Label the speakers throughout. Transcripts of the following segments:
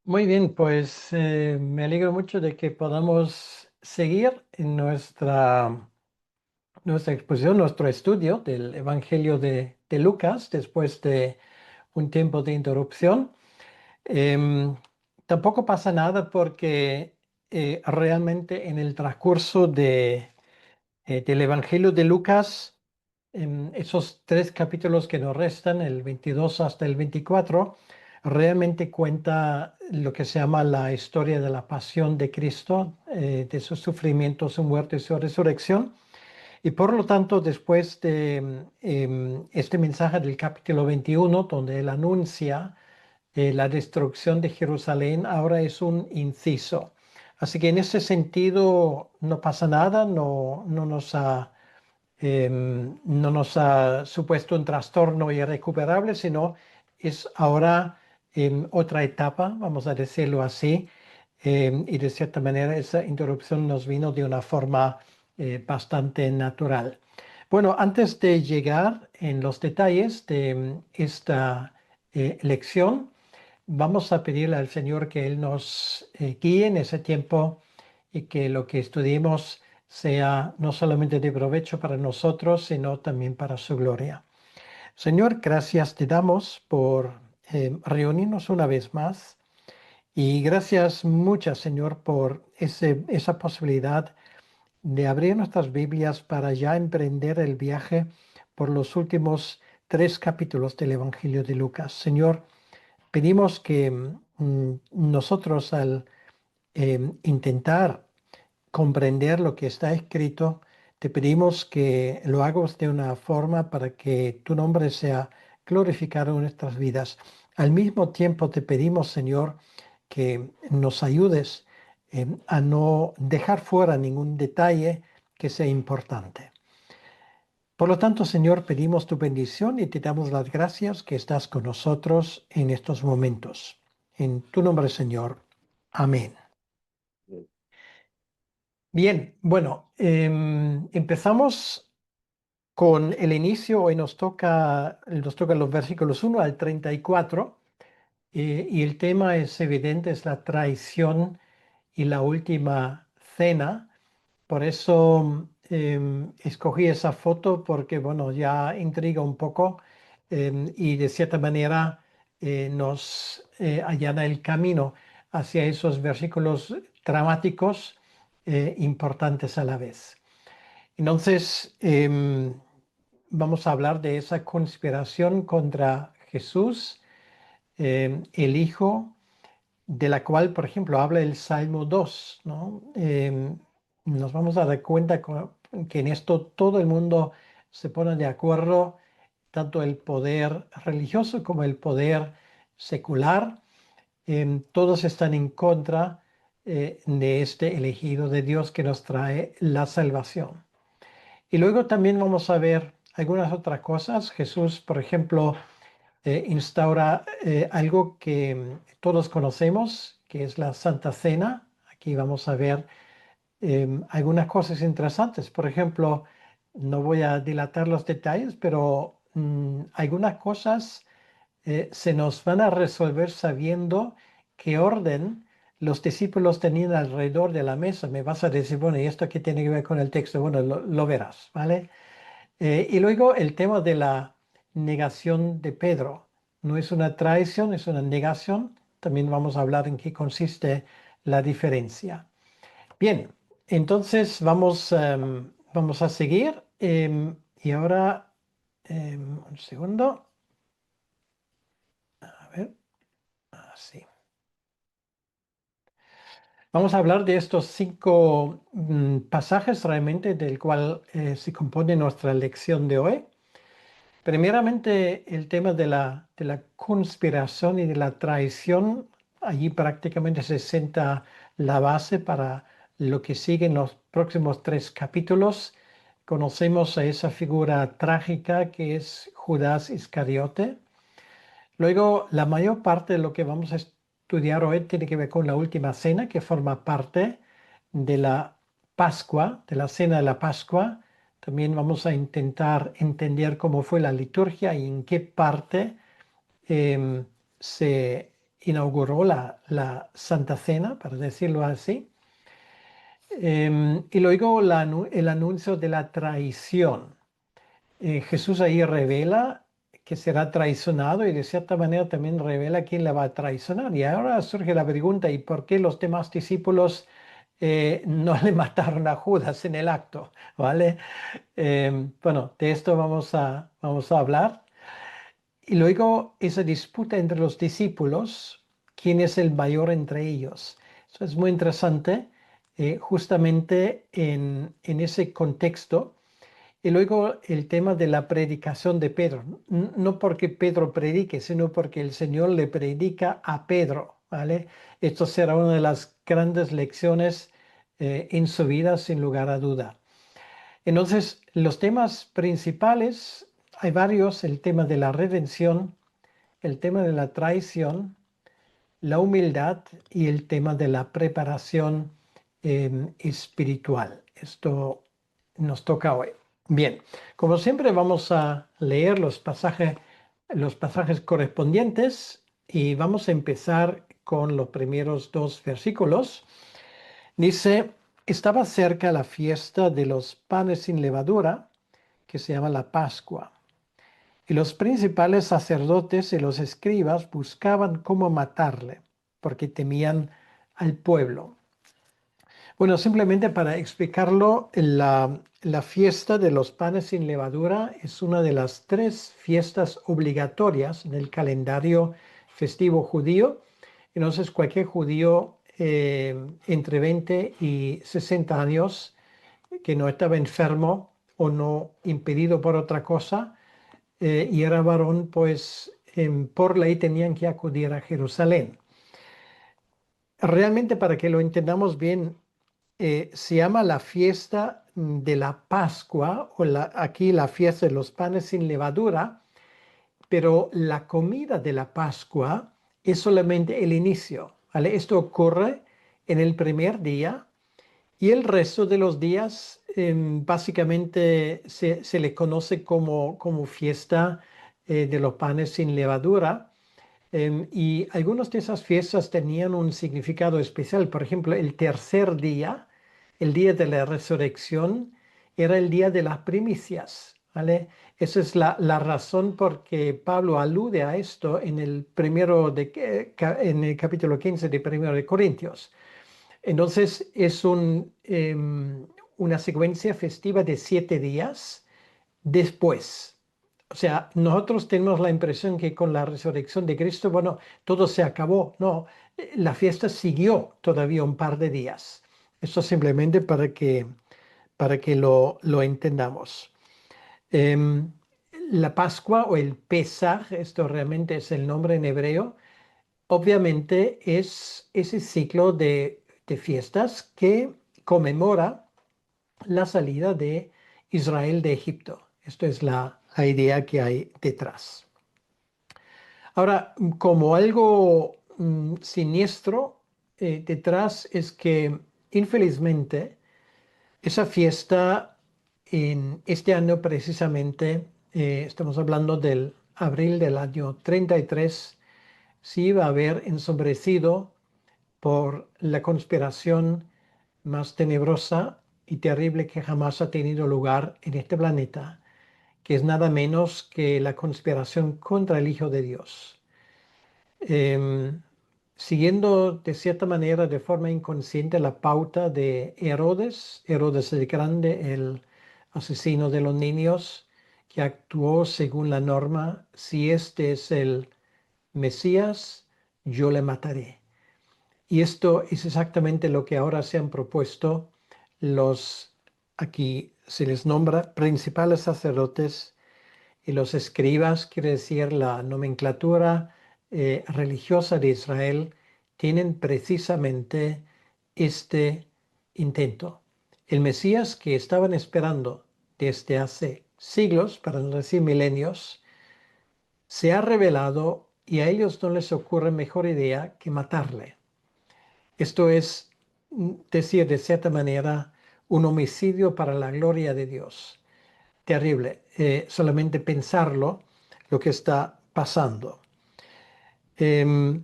Speaker 1: Muy bien, pues me alegro mucho de que podamos seguir en nuestra exposición, nuestro estudio del Evangelio de Lucas después de un tiempo de interrupción. Em, Tampoco pasa nada porque realmente en el transcurso del Evangelio de Lucas, en esos tres capítulos que nos restan, el 22 hasta el 24, realmente cuenta lo que se llama la historia de la pasión de Cristo, de sus sufrimientos, su muerte y su resurrección. Y por lo tanto, después de este mensaje del capítulo 21, donde él anuncia la destrucción de Jerusalén, ahora es un inciso. Así que en ese sentido no pasa nada, no nos ha supuesto un trastorno irrecuperable, sino es ahora otra etapa, vamos a decirlo así, y de cierta manera esa interrupción nos vino de una forma bastante natural. Bueno, antes de llegar en los detalles de esta lección, vamos a pedirle al Señor que Él nos guíe en ese tiempo y que lo que estudiemos sea no solamente de provecho para nosotros, sino también para su gloria. Señor, gracias te damos por reunirnos una vez más y gracias muchas, Señor, por esa posibilidad de abrir nuestras Biblias para ya emprender el viaje por los últimos tres capítulos del Evangelio de Lucas. Señor, pedimos que nosotros al intentar comprender lo que está escrito, te pedimos que lo hagas de una forma para que tu nombre sea glorificado en nuestras vidas. Al mismo tiempo te pedimos, Señor, que nos ayudes a no dejar fuera ningún detalle que sea importante. Por lo tanto, Señor, pedimos tu bendición y te damos las gracias que estás con nosotros en estos momentos. En tu nombre, Señor. Amén. Bien, bueno, empezamos con el inicio. Hoy nos toca los versículos 1 al 34, y el tema es evidente, es la traición y la última cena. Por eso escogí esa foto porque, bueno, ya intriga un poco, y de cierta manera nos allana el camino hacia esos versículos dramáticos importantes a la vez. Entonces, vamos a hablar de esa conspiración contra Jesús, el Hijo, de la cual, por ejemplo, habla el Salmo 2, ¿no? Nos vamos a dar cuenta que en esto todo el mundo se pone de acuerdo, tanto el poder religioso como el poder secular. Todos están en contra de este elegido de Dios que nos trae la salvación. Y luego también vamos a ver algunas otras cosas. Jesús, por ejemplo, instaura algo que todos conocemos, que es la Santa Cena. Aquí vamos a ver algunas cosas interesantes. Por ejemplo, no voy a dilatar los detalles, pero algunas cosas se nos van a resolver sabiendo qué orden los discípulos tenían alrededor de la mesa. Me vas a decir, bueno, ¿y esto qué tiene que ver con el texto? Bueno, lo verás, ¿vale? Y luego el tema de la negación de Pedro. No es una traición, es una negación. También vamos a hablar en qué consiste la diferencia. Bien, entonces vamos a seguir. Y ahora, un segundo. A ver, así. Vamos a hablar de estos cinco pasajes realmente del cual se compone nuestra lección de hoy. Primeramente, el tema de la conspiración y de la traición, allí prácticamente se sienta la base para lo que sigue en los próximos tres capítulos. Conocemos a esa figura trágica que es Judas Iscariote. Luego, la mayor parte de lo que vamos a estudiar hoy tiene que ver con la última cena, que forma parte de la Pascua, de la cena de la Pascua. También vamos a intentar entender cómo fue la liturgia y en qué parte se inauguró la Santa Cena, para decirlo así. Y luego el anuncio de la traición. Jesús ahí revela que será traicionado y de cierta manera también revela quién le va a traicionar. Y ahora surge la pregunta, ¿y por qué los demás discípulos no le mataron a Judas en el acto? ¿Vale? Bueno, de esto vamos a hablar. Y luego esa disputa entre los discípulos, ¿quién es el mayor entre ellos? Eso es muy interesante, justamente en ese contexto. Y luego el tema de la predicación de Pedro. No porque Pedro predique, sino porque el Señor le predica a Pedro, ¿vale? Esto será una de las grandes lecciones en su vida, sin lugar a duda. Entonces, los temas principales, hay varios: el tema de la redención, el tema de la traición, la humildad y el tema de la preparación espiritual. Esto nos toca hoy. Bien, como siempre vamos a leer los pasajes correspondientes y vamos a empezar con los primeros dos versículos. Dice, estaba cerca la fiesta de los panes sin levadura, que se llama la Pascua. Y los principales sacerdotes y los escribas buscaban cómo matarle, porque temían al pueblo. Bueno, simplemente para explicarlo, la fiesta de los panes sin levadura es una de las tres fiestas obligatorias del calendario festivo judío. Entonces, cualquier judío entre 20 y 60 años que no estaba enfermo o no impedido por otra cosa, y era varón, pues por ley tenían que acudir a Jerusalén. Realmente, para que lo entendamos bien, se llama la fiesta de la Pascua, o aquí la fiesta de los panes sin levadura, pero la comida de la Pascua es solamente el inicio, ¿vale? Esto ocurre en el primer día y el resto de los días básicamente se le conoce como fiesta de los panes sin levadura. Y algunas de esas fiestas tenían un significado especial. Por ejemplo, el tercer día, el día de la resurrección, era el día de las primicias, ¿vale? Esa es la razón por que Pablo alude a esto en en el capítulo 15 de Primero de Corintios. Entonces, es una secuencia festiva de 7 días después. O sea, nosotros tenemos la impresión que con la resurrección de Cristo, bueno, todo se acabó. No, la fiesta siguió todavía un par de días. Esto simplemente para que lo entendamos. Em, la Pascua o el Pesaj, esto realmente es el nombre en hebreo, obviamente es ese ciclo de fiestas que conmemora la salida de Israel de Egipto. Esto es la idea que hay detrás. Ahora, como algo siniestro detrás es que infelizmente esa fiesta en este año precisamente, estamos hablando del abril del año 33, se iba a ver ensombrecido por la conspiración más tenebrosa y terrible que jamás ha tenido lugar en este planeta, que es nada menos que la conspiración contra el Hijo de Dios. Em, Siguiendo de cierta manera, de forma inconsciente, la pauta de Herodes, Herodes el Grande, el asesino de los niños, que actuó según la norma: si este es el Mesías, yo le mataré. Y esto es exactamente lo que ahora se han propuesto aquí se les nombra principales sacerdotes y los escribas, quiere decir la nomenclatura religiosa de Israel, tienen precisamente este intento. El Mesías que estaban esperando desde hace siglos, para no decir milenios, se ha revelado y a ellos no les ocurre mejor idea que matarle. Esto es decir, de cierta manera, un homicidio para la gloria de Dios. Terrible, solamente pensarlo, lo que está pasando. Em,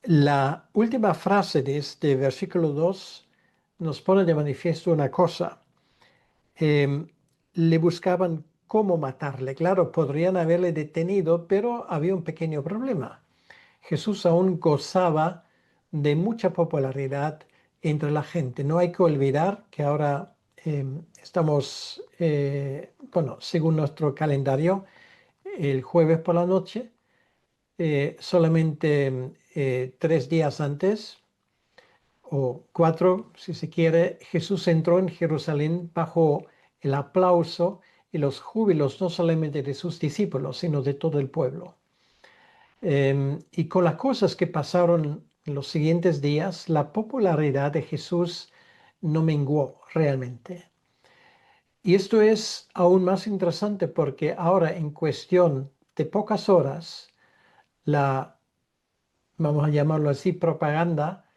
Speaker 1: La última frase de este versículo 2 nos pone de manifiesto una cosa. Em, Le buscaban cómo matarle. Claro, podrían haberle detenido, pero había un pequeño problema. Jesús aún gozaba de mucha popularidad entre la gente. No hay que olvidar que ahora estamos, bueno, según nuestro calendario, el jueves por la noche, solamente 3 días antes, o 4, si se quiere, Jesús entró en Jerusalén bajo el aplauso y los júbilos no solamente de sus discípulos, sino de todo el pueblo. Y con las cosas que pasaron en los siguientes días, la popularidad de Jesús no menguó realmente. Y esto es aún más interesante porque ahora en cuestión de pocas horas, la, vamos a llamarlo así, propaganda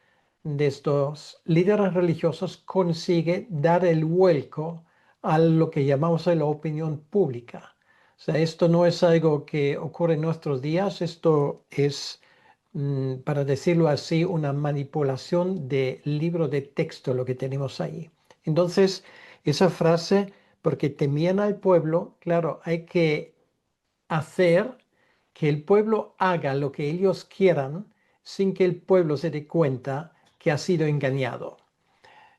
Speaker 1: de estos líderes religiosos consigue dar el vuelco a lo que llamamos la opinión pública. O sea, esto no es algo que ocurre en nuestros días, esto es, para decirlo así, una manipulación de libro de texto, lo que tenemos ahí. Entonces, esa frase, porque temían al pueblo, claro, hay que hacer que el pueblo haga lo que ellos quieran sin que el pueblo se dé cuenta que ha sido engañado.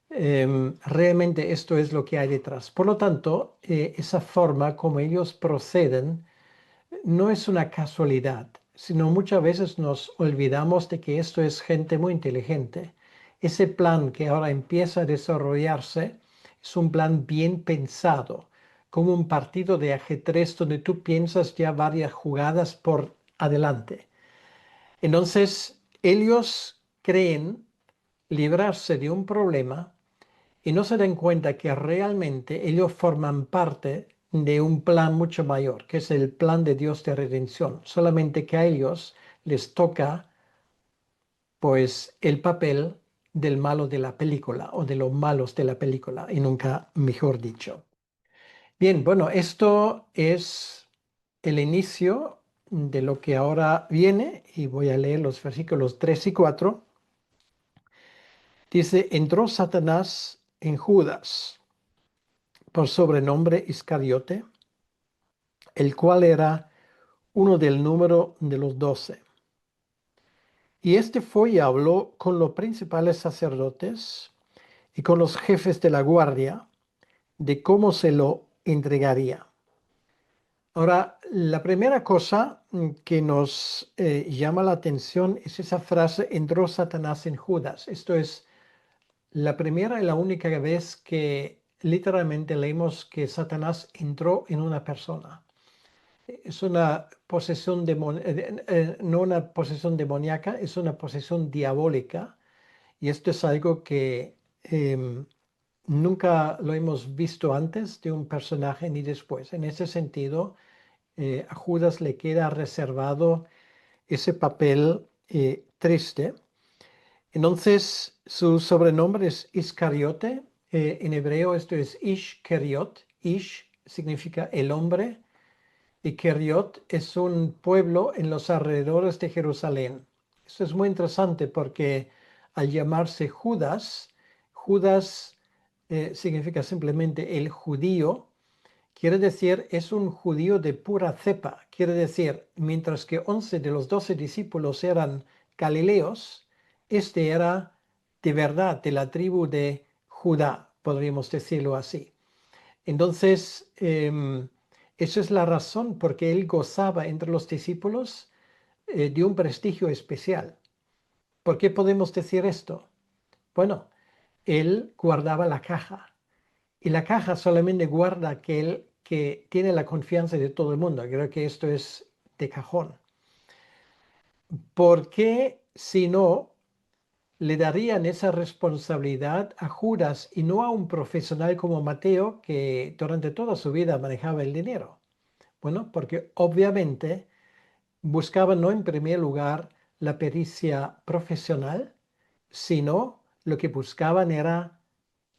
Speaker 1: Realmente esto es lo que hay detrás. Por lo tanto, esa forma como ellos proceden no es una casualidad, sino muchas veces nos olvidamos de que esto es gente muy inteligente. Ese plan que ahora empieza a desarrollarse es un plan bien pensado, como un partido de ajedrez donde tú piensas ya varias jugadas por adelante. Entonces, ellos creen librarse de un problema y no se dan cuenta que realmente ellos forman parte de un plan mucho mayor, que es el plan de Dios de redención. Solamente que a ellos les toca, pues, el papel del malo de la película o de los malos de la película, y nunca mejor dicho. Bien, bueno, esto es el inicio de lo que ahora viene y voy a leer los versículos 3 y 4. Dice, entró Satanás en Judas, por sobrenombre Iscariote, el cual era uno del número de los 12. Y este fue y habló con los principales sacerdotes y con los jefes de la guardia de cómo se lo entregaría. Ahora, la primera cosa que nos llama la atención es esa frase, entró Satanás en Judas. Esto es la primera y la única vez que literalmente leemos que Satanás entró en una persona. Es una posesión no una posesión demoníaca, es una posesión diabólica. Y esto es algo que nunca lo hemos visto antes de un personaje ni después. En ese sentido, a Judas le queda reservado ese papel triste. Entonces, su sobrenombre es Iscariote. En hebreo esto es Ish Keriot. Ish significa el hombre y Keriot es un pueblo en los alrededores de Jerusalén. Esto es muy interesante porque al llamarse Judas, Judas significa simplemente el judío, quiere decir es un judío de pura cepa, quiere decir, mientras que 11 de los 12 discípulos eran galileos, este era de verdad de la tribu de Judá, podríamos decirlo así. Entonces, esa es la razón por qué él gozaba entre los discípulos de un prestigio especial. ¿Por qué podemos decir esto? Bueno, él guardaba la caja y la caja solamente guarda aquel que tiene la confianza de todo el mundo. Creo que esto es de cajón. ¿Por qué si no le darían esa responsabilidad a Judas y no a un profesional como Mateo que durante toda su vida manejaba el dinero? Bueno, porque obviamente buscaban no en primer lugar la pericia profesional, sino lo que buscaban era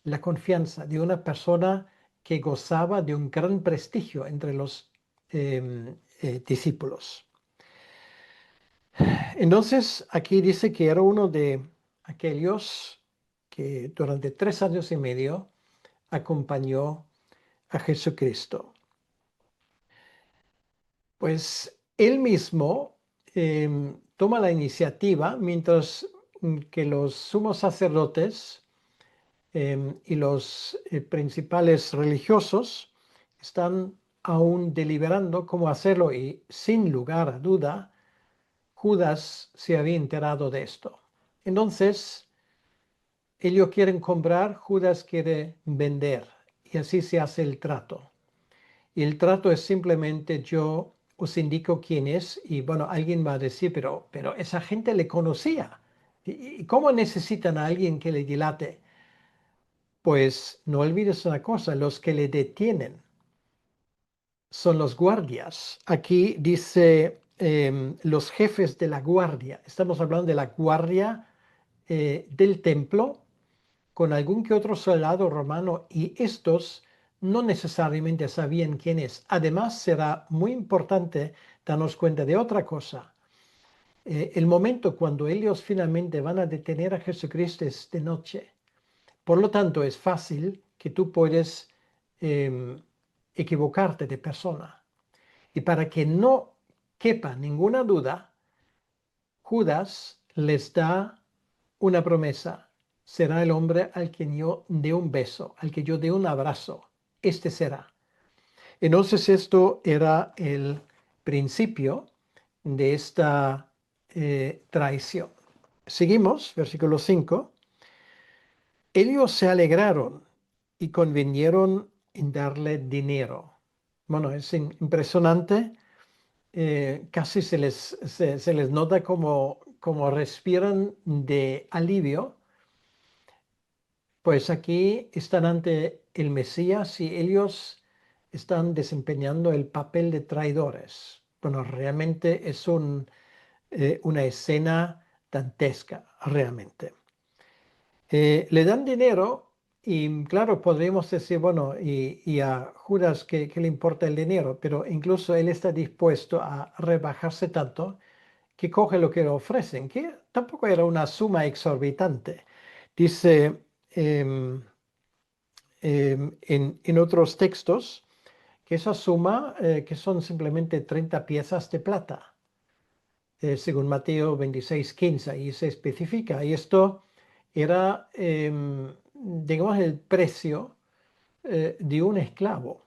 Speaker 1: la confianza de una persona que gozaba de un gran prestigio entre los discípulos. Entonces, aquí dice que era uno de aquellos que durante 3 años y medio acompañó a Jesucristo. Pues él mismo toma la iniciativa mientras que los sumos sacerdotes y los principales religiosos están aún deliberando cómo hacerlo y sin lugar a duda, Judas se había enterado de esto. Entonces, ellos quieren comprar, Judas quiere vender y así se hace el trato. Y el trato es simplemente yo os indico quién es y bueno, alguien va a decir, pero esa gente le conocía. ¿Y cómo necesitan a alguien que le dilate? Pues no olvides una cosa, los que le detienen son los guardias. Aquí dice los jefes de la guardia. Estamos hablando de la guardia del templo con algún que otro soldado romano y estos no necesariamente sabían quién es. Además, será muy importante darnos cuenta de otra cosa. El momento cuando ellos finalmente van a detener a Jesucristo es de noche. Por lo tanto, es fácil que tú puedes equivocarte de persona. Y para que no quepa ninguna duda, Judas les da una promesa. Será el hombre al que yo dé un beso, al que yo dé un abrazo. Este será. Entonces esto era el principio de esta traición. Seguimos, versículo 5. Ellos se alegraron y convinieron en darle dinero. Bueno, es impresionante. Casi se les nota como respiran de alivio. Pues aquí están ante el Mesías y ellos están desempeñando el papel de traidores. Bueno, realmente es una escena dantesca, realmente. Le dan dinero y claro, podríamos decir, bueno, y a Judas que le importa el dinero, pero incluso él está dispuesto a rebajarse tanto que coge lo que le ofrecen, que tampoco era una suma exorbitante. Dice en otros textos que esa suma, que son simplemente 30 piezas de plata, según Mateo 26:15, y se especifica. Y esto era, digamos, el precio de un esclavo.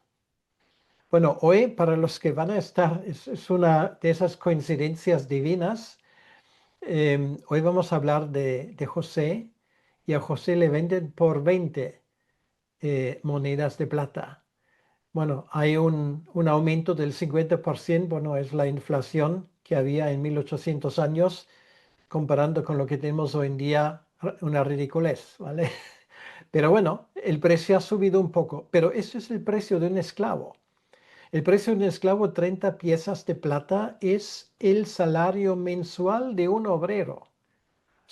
Speaker 1: Bueno, hoy para los que van a estar, es una de esas coincidencias divinas. Hoy vamos a hablar de José y a José le venden por 20 monedas de plata. Bueno, hay un aumento del 50%, bueno, es la inflación que había en 1800 años, comparando con lo que tenemos hoy en día, una ridiculez, ¿vale? Pero bueno, el precio ha subido un poco, pero ese es el precio de un esclavo. El precio de un esclavo, 30 piezas de plata, es el salario mensual de un obrero. O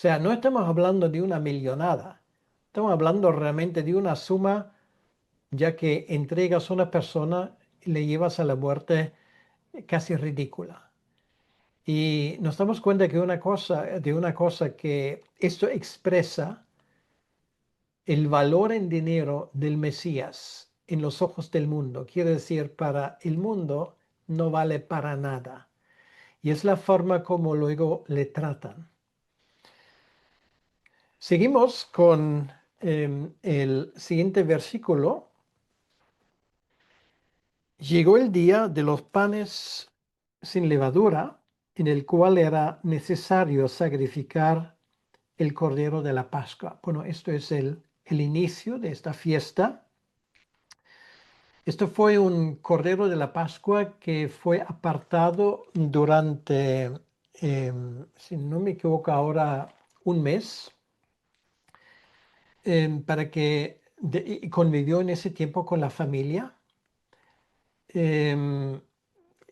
Speaker 1: sea, no estamos hablando de una millonada, estamos hablando realmente de una suma, ya que entregas a una persona y le llevas a la muerte casi ridícula. Y nos damos cuenta que de una cosa que esto expresa el valor en dinero del Mesías en los ojos del mundo. Quiere decir, para el mundo no vale para nada. Y es la forma como luego le tratan. Seguimos con el siguiente versículo. Llegó el día de los panes sin levadura, en el cual era necesario sacrificar el cordero de la Pascua. Bueno, esto es el inicio de esta fiesta. Esto fue un cordero de la Pascua que fue apartado durante, si no me equivoco ahora, un mes, para que y convivió en ese tiempo con la familia. Em,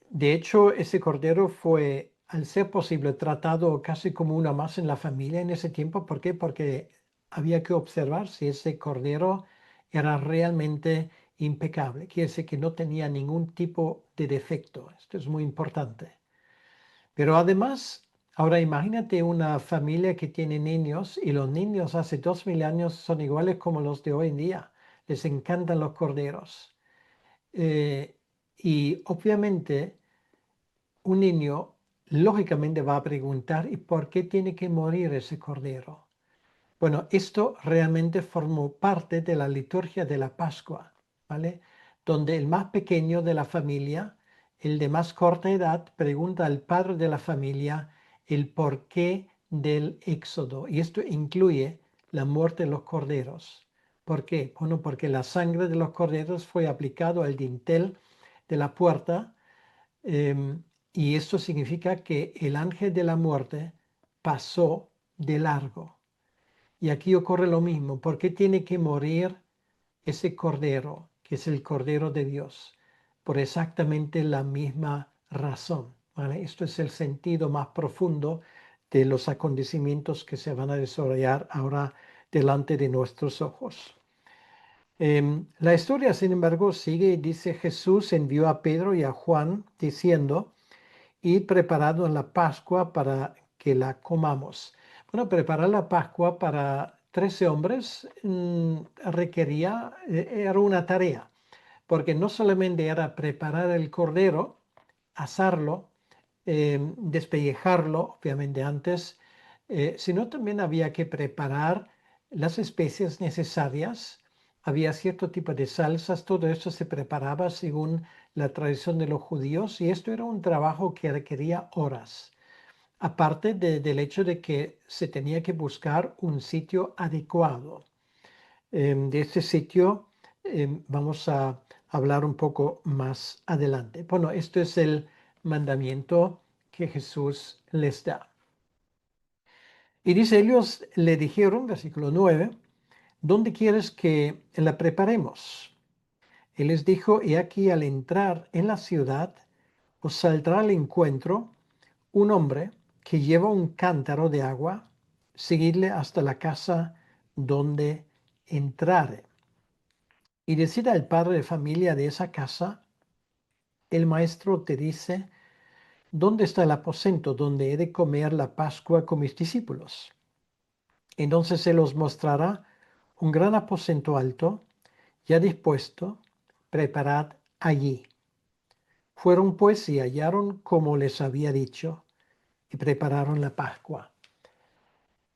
Speaker 1: de hecho, ese cordero fue, al ser posible, tratado casi como una más en la familia en ese tiempo. ¿Por qué? Porque había que observar si ese cordero era realmente impecable. Quiere decir que no tenía ningún tipo de defecto. Esto es muy importante. Pero además Ahora imagínate una familia que tiene niños y los niños hace 2000 años son iguales como los de hoy en día. Les encantan los corderos. Eh, y obviamente un niño lógicamente va a preguntar, ¿y por qué tiene que morir ese cordero? Bueno, esto realmente formó parte de la liturgia de la Pascua, ¿vale? Donde el más pequeño de la familia, el de más corta edad, pregunta al padre de la familia el porqué del éxodo. Y esto incluye la muerte de los corderos. ¿Por qué? Bueno, porque la sangre de los corderos fue aplicado al dintel de la puerta, y esto significa que el ángel de la muerte pasó de largo. Y aquí ocurre lo mismo. ¿Por qué tiene que morir ese cordero, que es el cordero de Dios? Por exactamente la misma razón, ¿vale? Esto es el sentido más profundo de los acontecimientos que se van a desarrollar ahora delante de nuestros ojos. La historia, sin embargo, sigue y dice: Jesús envió a Pedro y a Juan diciendo: y preparado en la Pascua para que la comamos. Bueno, preparar la Pascua para 13 hombres requería, era una tarea, porque no solamente era preparar el cordero, asarlo, despellejarlo, obviamente antes, sino también había que preparar las especias necesarias. Había cierto tipo de salsas, todo esto se preparaba según la tradición de los judíos y esto era un trabajo que requería horas. Aparte del hecho de que se tenía que buscar un sitio adecuado. De este sitio vamos a hablar un poco más adelante. Bueno, esto es el mandamiento que Jesús les da. Y dice: ellos le dijeron, versículo 9, ¿dónde quieres que la preparemos? Él les dijo: he aquí, al entrar en la ciudad, os saldrá al encuentro un hombre que lleva un cántaro de agua, seguidle hasta la casa donde entrare. Y decid al padre de familia de esa casa: el maestro te dice, ¿dónde está el aposento donde he de comer la Pascua con mis discípulos? Entonces se los mostrará un gran aposento alto, ya dispuesto, preparad allí. Fueron pues y hallaron como les había dicho, y prepararon la Pascua.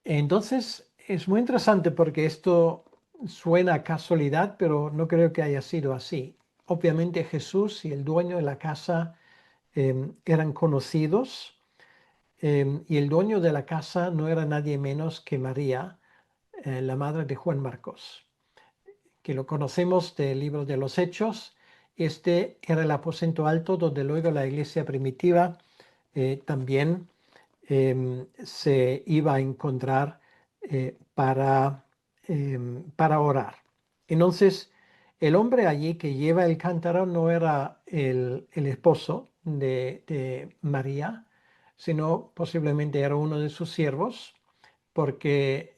Speaker 1: Entonces es muy interesante porque esto suena a casualidad, pero no creo que haya sido así. Obviamente Jesús y el dueño de la casa eran conocidos, y el dueño de la casa no era nadie menos que María, la madre de Juan Marcos, que lo conocemos del libro de los Hechos. Este era el aposento alto donde luego la iglesia primitiva también se iba a encontrar para orar. Entonces, el hombre allí que lleva el cántaro no era el esposo de María, sino posiblemente era uno de sus siervos, porque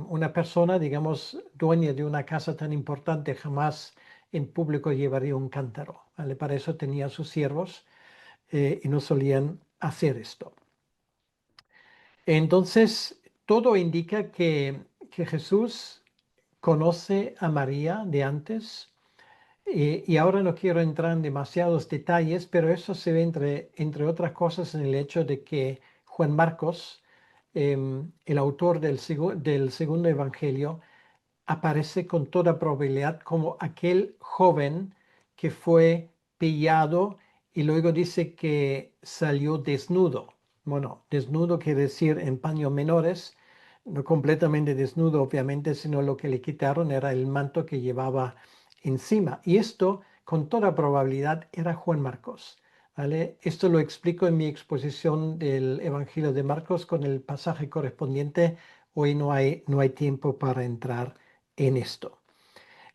Speaker 1: una persona, digamos, dueña de una casa tan importante, jamás en público llevaría un cántaro, ¿vale? Para eso tenía sus siervos, y no solían hacer esto. Entonces, todo indica que Jesús conoce a María de antes, y ahora no quiero entrar en demasiados detalles, pero eso se ve entre otras cosas en el hecho de que Juan Marcos, el autor del segundo evangelio, aparece con toda probabilidad como aquel joven que fue pillado y luego dice que salió desnudo. Bueno, desnudo quiere decir en paños menores, no completamente desnudo obviamente, sino lo que le quitaron era el manto que llevaba encima. Y esto con toda probabilidad era Juan Marcos. ¿Vale? Esto lo explico en mi exposición del Evangelio de Marcos con el pasaje correspondiente. Hoy no hay tiempo para entrar en esto.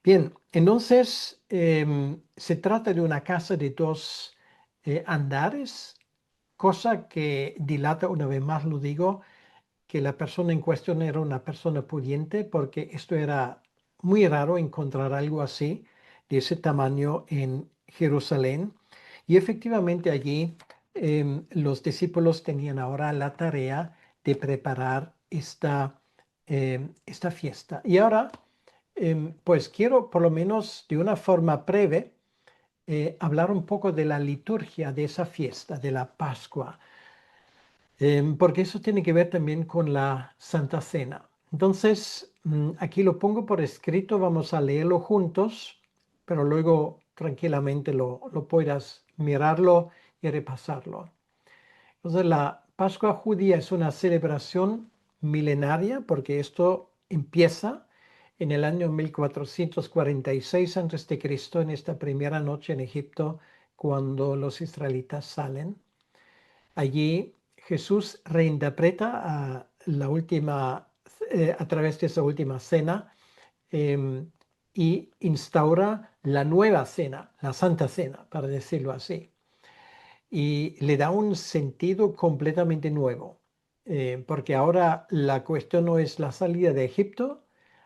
Speaker 1: Bien, entonces se trata de una casa de dos andares, cosa que dilata, una vez más lo digo, que la persona en cuestión era una persona pudiente, porque esto era muy raro encontrar algo así, de ese tamaño en Jerusalén. Y efectivamente allí los discípulos tenían ahora la tarea de preparar esta fiesta. Y ahora, pues quiero por lo menos de una forma breve hablar un poco de la liturgia de esa fiesta, de la Pascua, porque eso tiene que ver también con la Santa Cena. Entonces, aquí lo pongo por escrito, vamos a leerlo juntos, pero luego tranquilamente lo puedas mirarlo y repasarlo. Entonces, la Pascua judía es una celebración milenaria porque esto empieza en el año 1446 a.C., en esta primera noche en Egipto, cuando los israelitas salen. Allí Jesús reinterpreta a través de esa última cena y instaura la nueva cena, la Santa Cena, para decirlo así, y le da un sentido completamente nuevo, porque ahora la cuestión no es la salida de Egipto,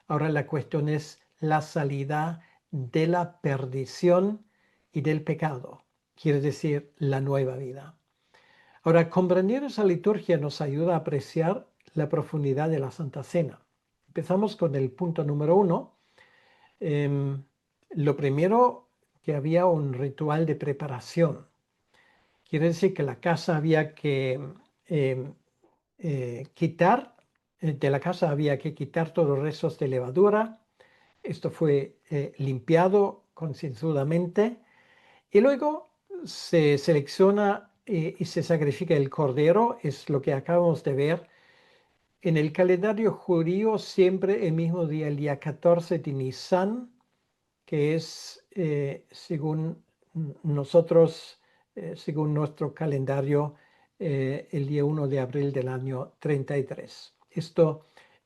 Speaker 1: ahora la cuestión es la salida de la perdición y del pecado, quiere decir la nueva vida. Ahora, comprender esa liturgia nos ayuda a apreciar la profundidad de la Santa Cena. Empezamos con el punto número 1. Lo primero, que había un ritual de preparación. Quiere decir que la casa había que em, quitar, de la casa había que quitar todos los restos de levadura. Esto fue limpiado concienzudamente y luego se selecciona y se sacrifica el cordero, es lo que acabamos de ver. En el calendario judío siempre el mismo día, el día 14 de Nisan, que es según nosotros, según nuestro calendario, el día 1 de abril del año 33.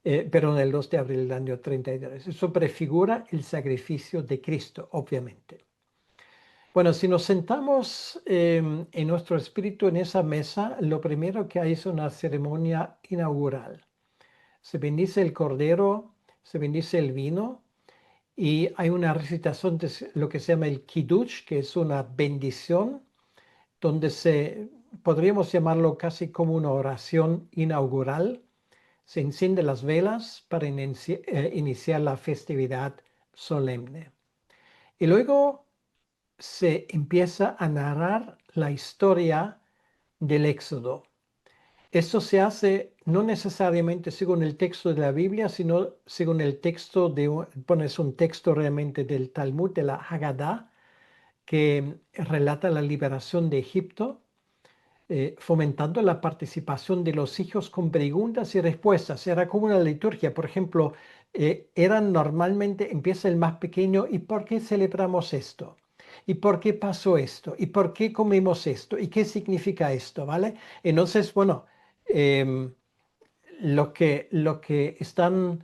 Speaker 1: Perdón, el 2 de abril del año 33. Eso prefigura el sacrificio de Cristo, obviamente. Bueno, si nos sentamos en nuestro espíritu en esa mesa, lo primero que hay es una ceremonia inaugural. Se bendice el cordero, se bendice el vino y hay una recitación de lo que se llama el Kiddush, que es una bendición, donde podríamos llamarlo casi como una oración inaugural. Se encienden las velas para iniciar la festividad solemne. Y luego se empieza a narrar la historia del Éxodo. Esto se hace no necesariamente según el texto de la Biblia, sino según el texto es un texto realmente del Talmud, de la Haggadah, que relata la liberación de Egipto, fomentando la participación de los hijos con preguntas y respuestas. Era como una liturgia, por ejemplo, empieza el más pequeño, ¿y por qué celebramos esto? ¿Y por qué pasó esto? ¿Y por qué comemos esto? ¿Y qué significa esto? ¿Vale? Entonces, bueno, em, lo que están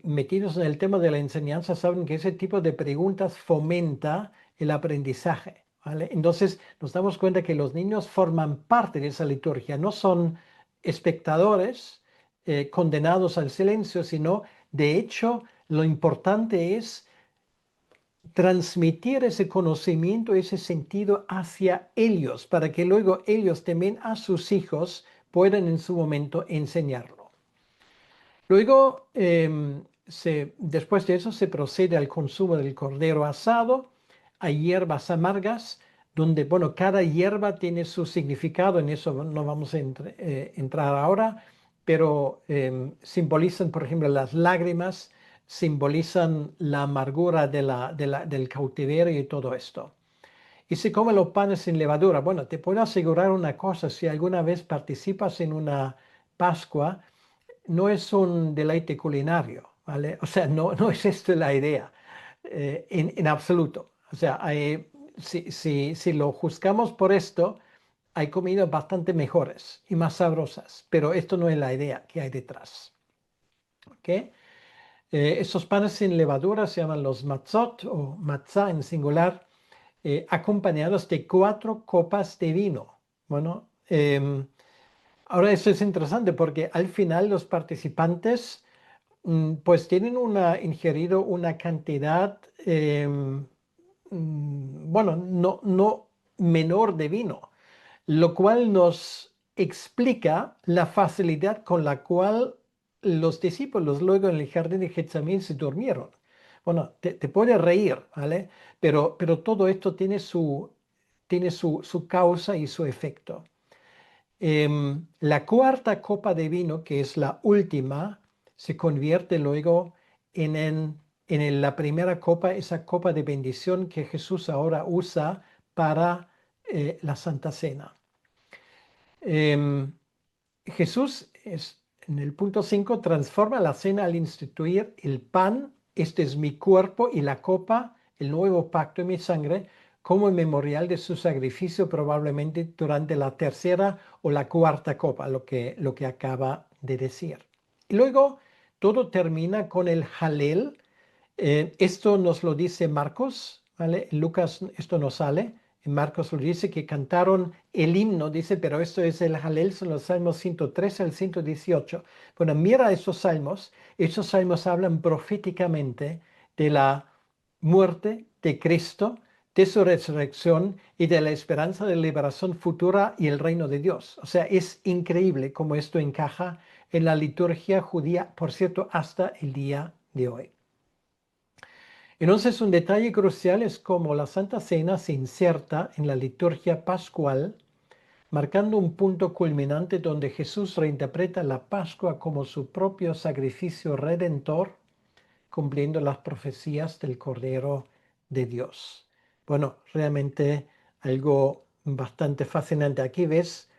Speaker 1: metidos en el tema de la enseñanza saben que ese tipo de preguntas fomenta el aprendizaje, ¿vale? Entonces nos damos cuenta que los niños forman parte de esa liturgia, no son espectadores condenados al silencio, sino de hecho lo importante es transmitir ese conocimiento, ese sentido hacia ellos, para que luego ellos también a sus hijos puedan en su momento enseñarlo. Luego, después de eso, se procede al consumo del cordero asado. Hay hierbas amargas, donde, bueno, cada hierba tiene su significado, en eso no vamos a entrar ahora, pero simbolizan, por ejemplo, las lágrimas, simbolizan la amargura del cautiverio y todo esto. Y se comen los panes sin levadura. Bueno, te puedo asegurar una cosa, si alguna vez participas en una Pascua, no es un deleite culinario, ¿vale? O sea, no es esto la idea, en absoluto. O sea, si lo juzgamos por esto, hay comidas bastante mejores y más sabrosas, pero esto no es la idea que hay detrás. ¿Ok? Estos panes sin levadura se llaman los matzot o matzah en singular, acompañados de 4 copas de vino. Bueno, ahora esto es interesante porque al final los participantes pues tienen ingerido una cantidad, bueno, no menor de vino. lo cual nos explica la facilidad con la cual los discípulos luego en el jardín de Getsemaní se durmieron. Bueno, te puedes reír, ¿vale? Pero todo esto tiene su causa y su efecto. La cuarta copa de vino, que es la última, se convierte luego la primera copa, esa copa de bendición que Jesús ahora usa para la Santa Cena. Em, Jesús en el punto 5 transforma la cena al instituir el pan, este es mi cuerpo, y la copa, el nuevo pacto en mi sangre, como el memorial de su sacrificio probablemente durante la tercera o la cuarta copa, lo que acaba de decir. Y luego todo termina con el Halel. Esto nos lo dice Marcos, ¿vale? En Lucas esto no sale. En Marcos lo dice que cantaron el himno, dice, pero esto es el Halel, son los salmos 113 al 118. Bueno, mira esos salmos hablan proféticamente de la muerte de Cristo, de su resurrección y de la esperanza de liberación futura y el reino de Dios. O sea, es increíble cómo esto encaja en la liturgia judía, por cierto, hasta el día de hoy. Entonces, un detalle crucial es cómo la Santa Cena se inserta en la liturgia pascual, marcando un punto culminante donde Jesús reinterpreta la Pascua como su propio sacrificio redentor, cumpliendo las profecías del Cordero de Dios. Bueno, realmente algo bastante fascinante. Aquí ves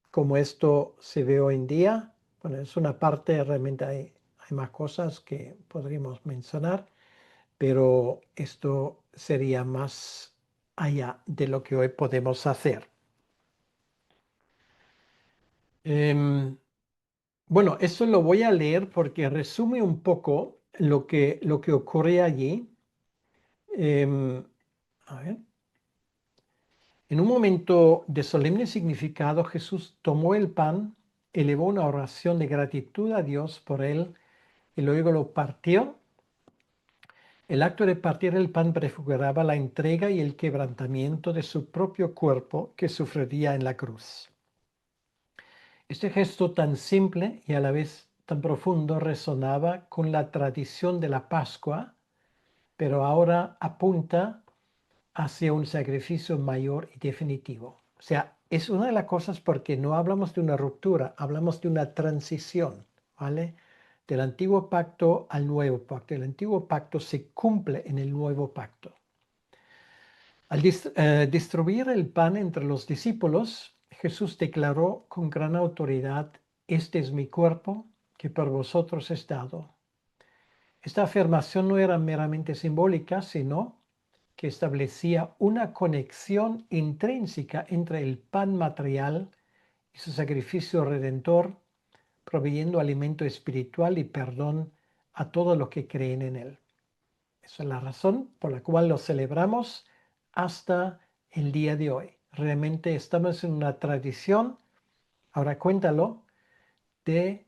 Speaker 1: cómo esto se ve hoy en día. Bueno, es una parte, realmente hay más cosas que podríamos mencionar, pero esto sería más allá de lo que hoy podemos hacer. Bueno, esto lo voy a leer porque resume un poco lo que ocurre allí. Em, a ver. En un momento de solemne significado, Jesús tomó el pan, elevó una oración de gratitud a Dios por él y luego lo partió. El acto de partir el pan prefiguraba la entrega y el quebrantamiento de su propio cuerpo que sufriría en la cruz. Este gesto tan simple y a la vez tan profundo resonaba con la tradición de la Pascua, pero ahora apunta hacia un sacrificio mayor y definitivo. O sea, es una de las cosas porque no hablamos de una ruptura, hablamos de una transición, ¿vale? Del antiguo pacto al nuevo pacto. El antiguo pacto se cumple en el nuevo pacto. Al distribuir el pan entre los discípulos, Jesús declaró con gran autoridad: este es mi cuerpo que por vosotros es dado. Esta afirmación no era meramente simbólica, sino que establecía una conexión intrínseca entre el pan material y su sacrificio redentor, proveyendo alimento espiritual y perdón a todos los que creen en él. Esa es la razón por la cual lo celebramos hasta el día de hoy. Realmente estamos en una tradición, ahora cuéntalo, de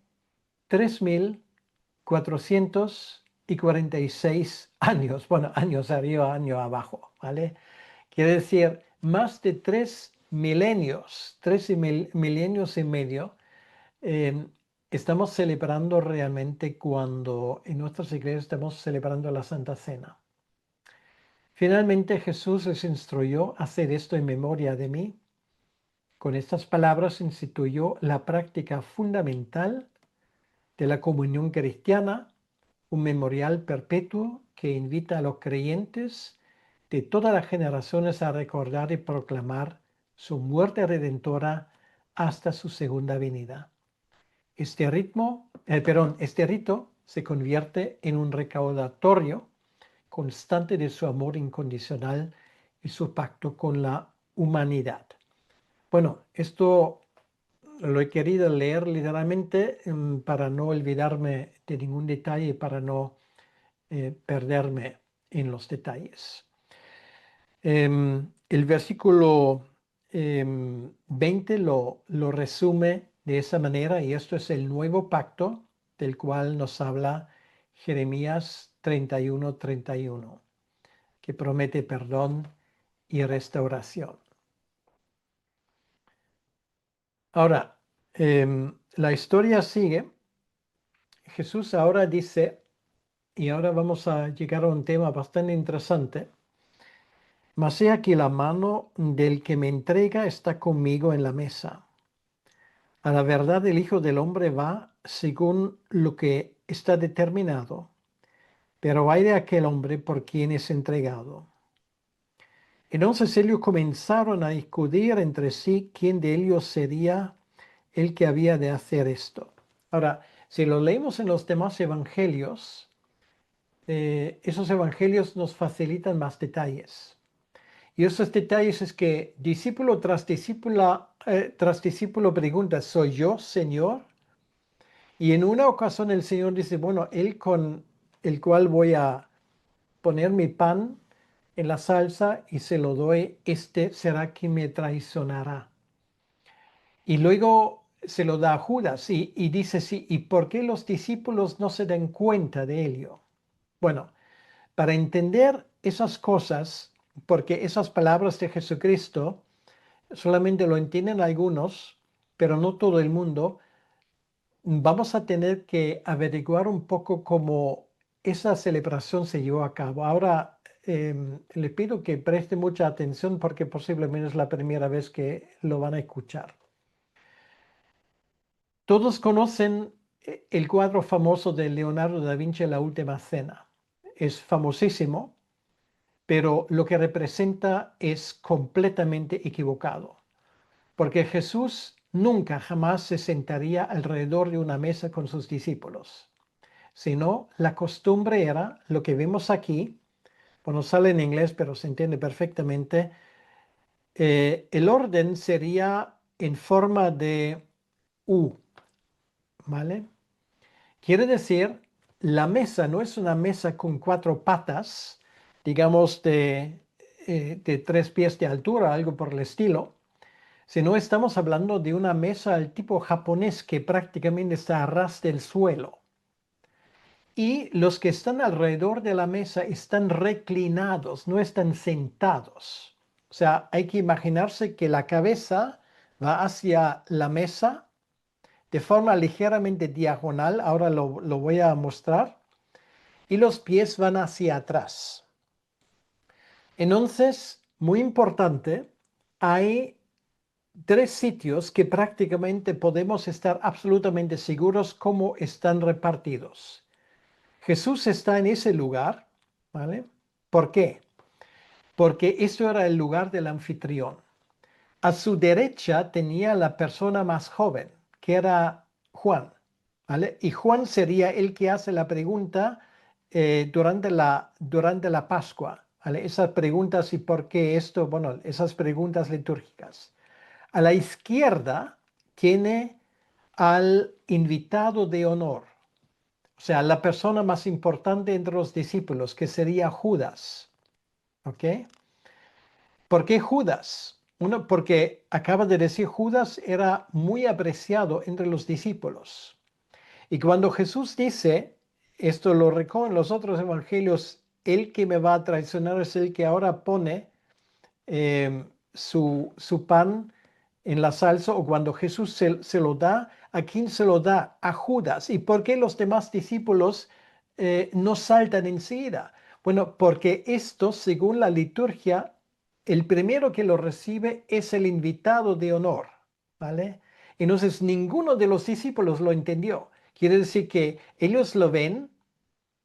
Speaker 1: 3446 años. Bueno, años arriba, años abajo, ¿vale? Quiere decir más de 3 milenios, 3 milenios y medio. eh, Estamos celebrando realmente cuando en nuestras iglesias estamos celebrando la Santa Cena. Finalmente Jesús les instruyó a hacer esto en memoria de mí. Con estas palabras instituyó la práctica fundamental de la comunión cristiana, un memorial perpetuo que invita a los creyentes de todas las generaciones a recordar y proclamar su muerte redentora hasta su segunda venida. Este rito se convierte en un recaudatorio constante de su amor incondicional y su pacto con la humanidad. Bueno, esto lo he querido leer literalmente para no olvidarme de ningún detalle y para no perderme en los detalles. El versículo 20 lo resume de esa manera, y esto es el nuevo pacto del cual nos habla Jeremías 31:31, que promete perdón y restauración. Ahora, la historia sigue. Jesús ahora dice, y ahora vamos a llegar a un tema bastante interesante. Mas he aquí la mano del que me entrega está conmigo en la mesa. A la verdad el Hijo del Hombre va según lo que está determinado, pero hay de aquel hombre por quien es entregado. Entonces ellos comenzaron a discutir entre sí quién de ellos sería el que había de hacer esto. Ahora, si lo leemos en los demás evangelios, esos evangelios nos facilitan más detalles. Y esos detalles es que discípulo tras discípulo pregunta, ¿soy yo, Señor? Y en una ocasión el Señor dice, bueno, el con el cual voy a poner mi pan en la salsa y se lo doy, este será quien me traicionará. Y luego se lo da a Judas y dice, sí, ¿y por qué los discípulos no se dan cuenta de ello? Bueno, para entender esas cosas, porque esas palabras de Jesucristo solamente lo entienden algunos, pero no todo el mundo, vamos a tener que averiguar un poco cómo esa celebración se llevó a cabo. Ahora, le pido que preste mucha atención porque posiblemente es la primera vez que lo van a escuchar. Todos conocen el cuadro famoso de Leonardo da Vinci, La Última Cena. Es famosísimo, pero lo que representa es completamente equivocado, porque Jesús nunca jamás se sentaría alrededor de una mesa con sus discípulos, sino la costumbre era lo que vemos aquí, bueno, sale en inglés, pero se entiende perfectamente. El orden sería en forma de U, ¿vale? Quiere decir, la mesa no es una mesa con cuatro patas, digamos de 3 pies de altura, algo por el estilo, sino estamos hablando de una mesa al tipo japonés que prácticamente está a ras del suelo. Y los que están alrededor de la mesa están reclinados, no están sentados. O sea, hay que imaginarse que la cabeza va hacia la mesa de forma ligeramente diagonal, ahora lo voy a mostrar, y los pies van hacia atrás. Entonces, muy importante, hay 3 sitios que prácticamente podemos estar absolutamente seguros cómo están repartidos. Jesús está en ese lugar, ¿vale? ¿Por qué? Porque eso era el lugar del anfitrión. A su derecha tenía la persona más joven, que era Juan, ¿vale? Y Juan sería el que hace la pregunta durante la Pascua, ¿vale? Esas preguntas y por qué esto, bueno, esas preguntas litúrgicas. A la izquierda tiene al invitado de honor, o sea, la persona más importante entre los discípulos, que sería Judas, ¿ok? ¿Por qué Judas? Uno, porque acaba de decir Judas era muy apreciado entre los discípulos. Y cuando Jesús dice, esto lo recogen los otros evangelios, el que me va a traicionar es el que ahora pone su pan en la salsa, o cuando Jesús se lo da, ¿a quién se lo da? A Judas. ¿Y por qué los demás discípulos no saltan enseguida? Bueno, porque esto, según la liturgia, el primero que lo recibe es el invitado de honor, ¿vale? Entonces, ninguno de los discípulos lo entendió. Quiere decir que ellos lo ven,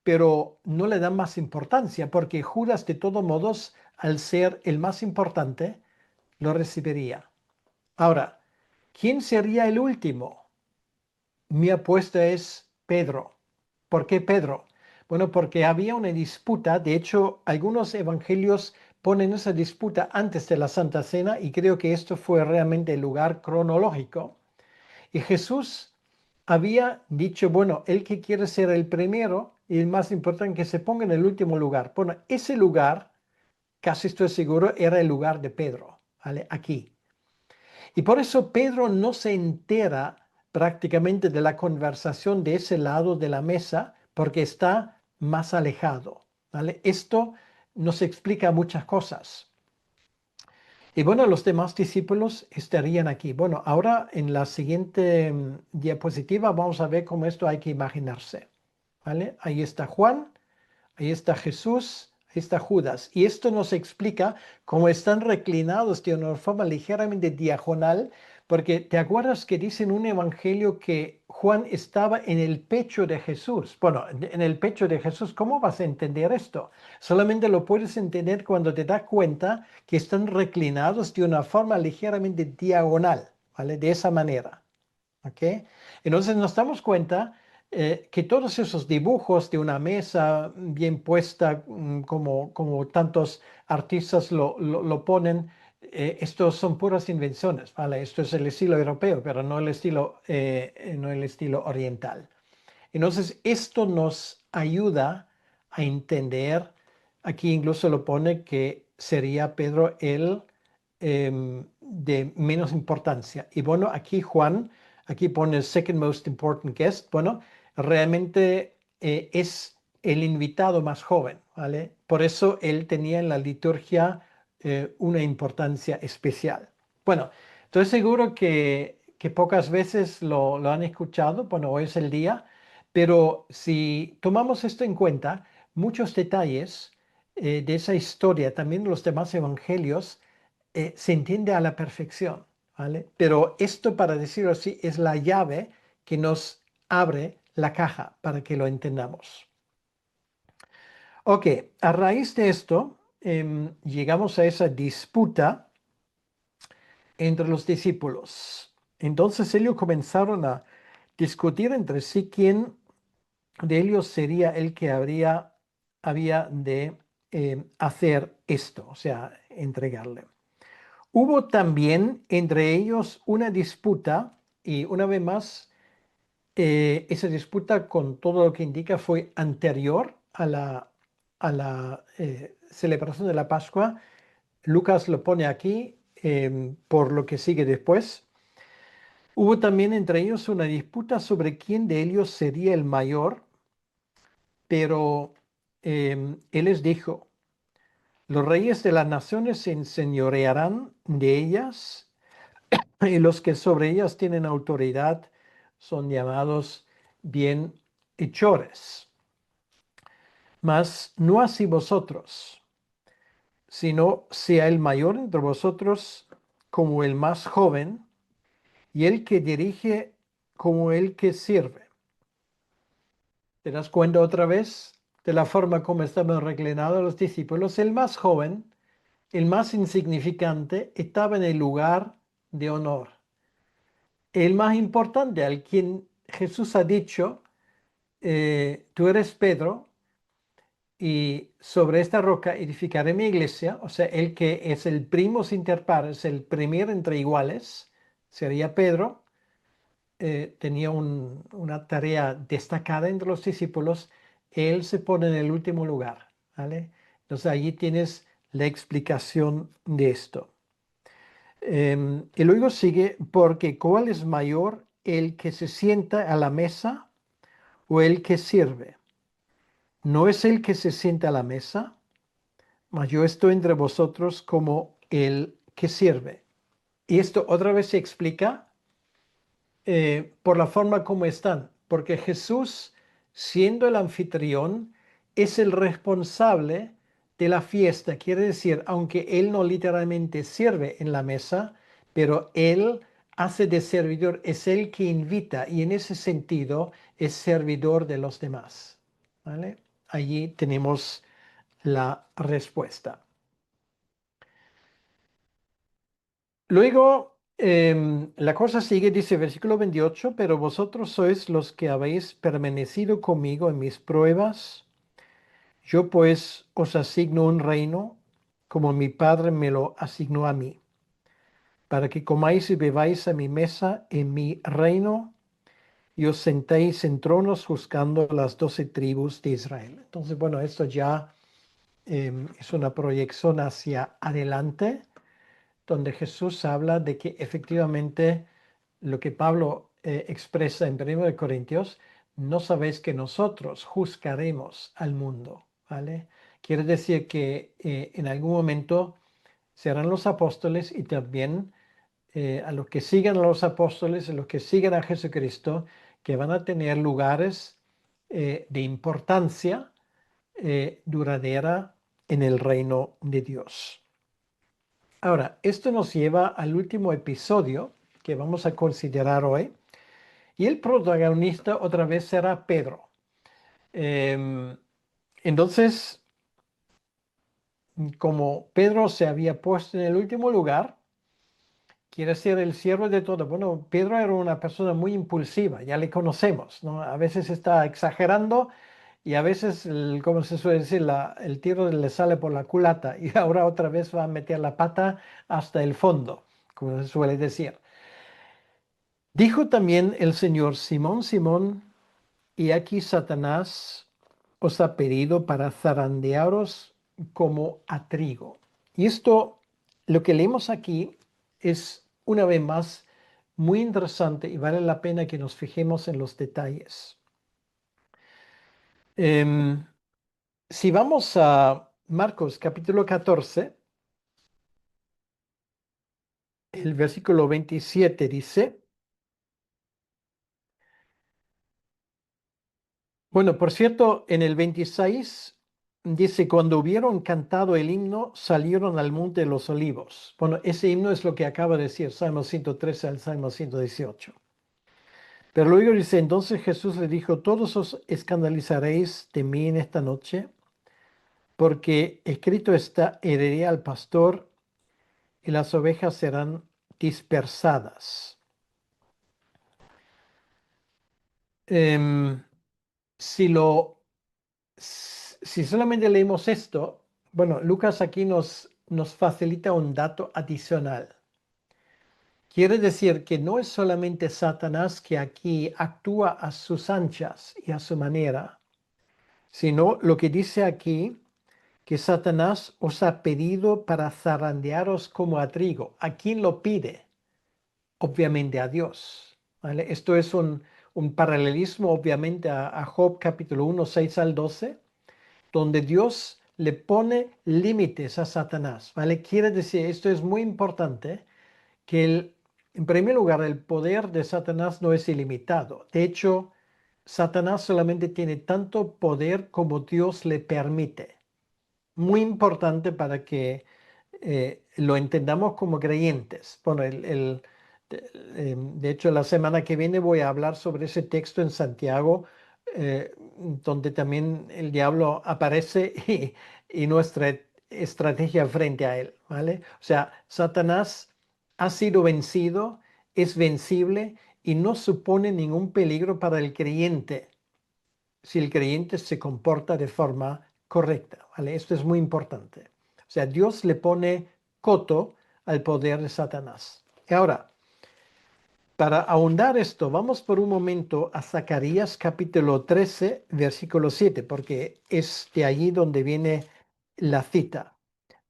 Speaker 1: pero no le dan más importancia, porque Judas, de todos modos, al ser el más importante, lo recibiría. Ahora, ¿quién sería el último? Mi apuesta es Pedro. ¿Por qué Pedro? Bueno, porque había una disputa. De hecho, algunos evangelios ponen esa disputa antes de la Santa Cena y creo que esto fue realmente el lugar cronológico. Y Jesús había dicho, bueno, el que quiere ser el primero y el más importante que se ponga en el último lugar. Bueno, ese lugar, casi estoy seguro, era el lugar de Pedro, ¿vale? Aquí. Y por eso Pedro no se entera prácticamente de la conversación de ese lado de la mesa porque está más alejado, ¿vale? Esto nos explica muchas cosas. Y bueno, los demás discípulos estarían aquí. Bueno, ahora en la siguiente diapositiva vamos a ver cómo esto hay que imaginarse. ¿Vale? Ahí está Juan, ahí está Jesús, ahí está Judas. Y esto nos explica cómo están reclinados de una forma ligeramente diagonal, porque te acuerdas que dice en un evangelio que Juan estaba en el pecho de Jesús. Bueno, en el pecho de Jesús, ¿cómo vas a entender esto? Solamente lo puedes entender cuando te das cuenta que están reclinados de una forma ligeramente diagonal, ¿vale? De esa manera. ¿Ok? Entonces nos damos cuenta que todos esos dibujos de una mesa bien puesta, como tantos artistas lo ponen, estos son puras invenciones, ¿vale? Esto es el estilo europeo, pero no el estilo oriental. Entonces, esto nos ayuda a entender, aquí incluso lo pone que sería Pedro el de menos importancia. Y bueno, aquí Juan, aquí pone el second most important guest. Bueno, realmente es el invitado más joven, ¿vale? Por eso él tenía en la liturgia una importancia especial. Bueno, estoy seguro que pocas veces lo han escuchado. Bueno, hoy es el día. Pero si tomamos esto en cuenta, muchos detalles de esa historia, también los demás evangelios, se entiende a la perfección, ¿vale? Pero esto, para decirlo así, es la llave que nos abre la caja para que lo entendamos. Ok, a raíz de esto, llegamos a esa disputa entre los discípulos. Entonces ellos comenzaron a discutir entre sí quién de ellos sería el que había de hacer esto, o sea, entregarle. Hubo también entre ellos una disputa y una vez más, esa disputa con todo lo que indica fue anterior a la celebración de la Pascua. Lucas lo pone aquí por lo que sigue después. Hubo también entre ellos una disputa sobre quién de ellos sería el mayor. Pero él les dijo, los reyes de las naciones se enseñorearán de ellas y los que sobre ellas tienen autoridad son llamados bienhechores. Mas no así vosotros, sino sea el mayor entre vosotros como el más joven y el que dirige como el que sirve. ¿Te das cuenta otra vez de la forma como estaban reclinados los discípulos? El más joven, el más insignificante, estaba en el lugar de honor. El más importante, al quien Jesús ha dicho, tú eres Pedro, y sobre esta roca edificaré mi iglesia. O sea, el que es el primus inter pares, el primer entre iguales, sería Pedro. Tenía una tarea destacada entre los discípulos. Él se pone en el último lugar, ¿vale? Entonces allí tienes la explicación de esto. Y luego sigue, porque ¿cuál es mayor, el que se sienta a la mesa o el que sirve? No es el que se sienta a la mesa, mas yo estoy entre vosotros como el que sirve. Y esto otra vez se explica por la forma como están, porque Jesús, siendo el anfitrión, es el responsable de la fiesta. Quiere decir, aunque Él no literalmente sirve en la mesa, pero Él hace de servidor, es el que invita y en ese sentido es servidor de los demás. ¿Vale? Allí tenemos la respuesta. Luego, la cosa sigue, dice versículo 28, pero vosotros sois los que habéis permanecido conmigo en mis pruebas. Yo pues os asigno un reino, como mi Padre me lo asignó a mí, para que comáis y bebáis a mi mesa en mi reino y os sentéis en tronos juzgando las 12 tribus de Israel. Entonces, bueno, esto ya es una proyección hacia adelante donde Jesús habla de que efectivamente lo que Pablo expresa en 1 Corintios, no sabéis que nosotros juzgaremos al mundo, ¿vale? Quiere decir que en algún momento serán los apóstoles y también a los que sigan a los apóstoles, a los que sigan a Jesucristo, que van a tener lugares de importancia duradera en el reino de Dios. Ahora, esto nos lleva al último episodio que vamos a considerar hoy, y el protagonista otra vez será Pedro. Entonces, como Pedro se había puesto en el último lugar, quiere ser el siervo de todo. Bueno, Pedro era una persona muy impulsiva, ya le conocemos, ¿no? A veces está exagerando y a veces, como se suele decir, el tiro le sale por la culata y ahora otra vez va a meter la pata hasta el fondo, como se suele decir. Dijo también el Señor: Simón, Simón, y aquí Satanás os ha pedido para zarandearos como a trigo. Y esto, lo que leemos aquí, es una vez más muy interesante y vale la pena que nos fijemos en los detalles. Si vamos a Marcos capítulo 14, el versículo 27 dice, bueno, por cierto, en el 26 dice, cuando hubieron cantado el himno, salieron al monte de los olivos. Bueno, ese himno es lo que acaba de decir Salmo 113 al Salmo 118. Pero luego dice, entonces Jesús le dijo, todos os escandalizaréis de mí en esta noche, porque escrito está, heriré al pastor y las ovejas serán dispersadas. Em, si si solamente leemos esto, bueno, Lucas aquí nos facilita un dato adicional. Quiere decir que no es solamente Satanás que aquí actúa a sus anchas y a su manera, sino lo que dice aquí, que Satanás os ha pedido para zarandearos como a trigo. ¿A quién lo pide? Obviamente a Dios. ¿Vale? Esto es un paralelismo obviamente a Job capítulo 1, 6 al 12, donde Dios le pone límites a Satanás. ¿Vale? Quiere decir, esto es muy importante, que en primer lugar, el poder de Satanás no es ilimitado. De hecho, Satanás solamente tiene tanto poder como Dios le permite. Muy importante para que lo entendamos como creyentes. Bueno, de hecho, la semana que viene voy a hablar sobre ese texto en Santiago, donde también el diablo aparece y nuestra estrategia frente a él, ¿vale? O sea, Satanás ha sido vencido, es vencible y no supone ningún peligro para el creyente si el creyente se comporta de forma correcta, ¿vale? Esto es muy importante. O sea, Dios le pone coto al poder de Satanás. Y ahora, para ahondar esto, vamos por un momento a Zacarías capítulo 13, versículo 7, porque es de allí donde viene la cita.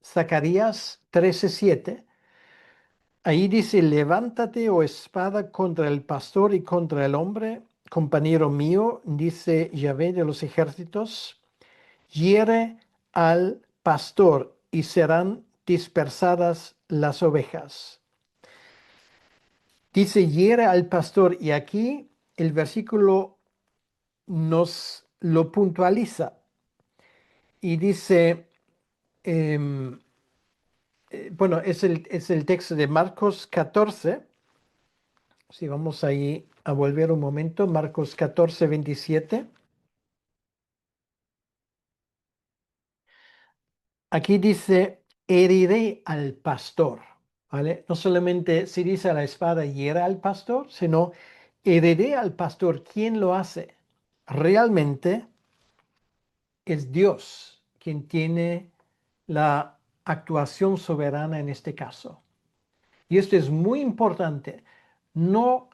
Speaker 1: Zacarías 13, 7. Ahí dice, levántate, oh espada, contra el pastor y contra el hombre, compañero mío, dice Yahvé de los ejércitos, hiere al pastor y serán dispersadas las ovejas. Dice, hiere al pastor, y aquí el versículo nos lo puntualiza y dice, bueno, es el texto de Marcos 14. Si vamos ahí a volver un momento, Marcos 14, 27. Aquí dice, heriré al pastor, ¿vale? No solamente se dice a la espada hiera al pastor, sino heriré al pastor. ¿Quién lo hace? Realmente es Dios quien tiene la actuación soberana en este caso. Y esto es muy importante. No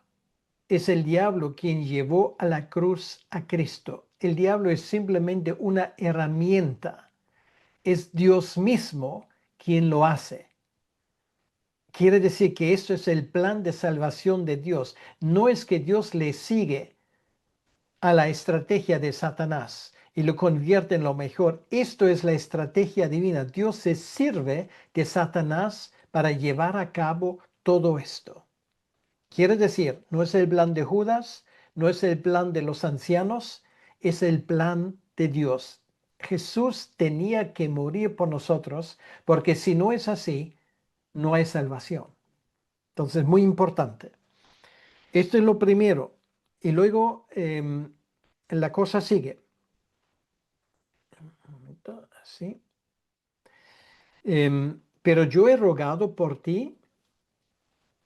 Speaker 1: es el diablo quien llevó a la cruz a Cristo. El diablo es simplemente una herramienta. Es Dios mismo quien lo hace. Quiere decir que esto es el plan de salvación de Dios. No es que Dios le sigue a la estrategia de Satanás. y lo convierte en lo mejor. Esto es la estrategia divina. Dios se sirve de Satanás para llevar a cabo todo esto. Quiere decir, no es el plan de Judas, no es el plan de los ancianos, es el plan de Dios. Jesús tenía que morir por nosotros, porque si no es así, no hay salvación. Entonces, muy importante. Esto es lo primero. Y luego la cosa sigue. Un momento, así. Pero yo he rogado por ti,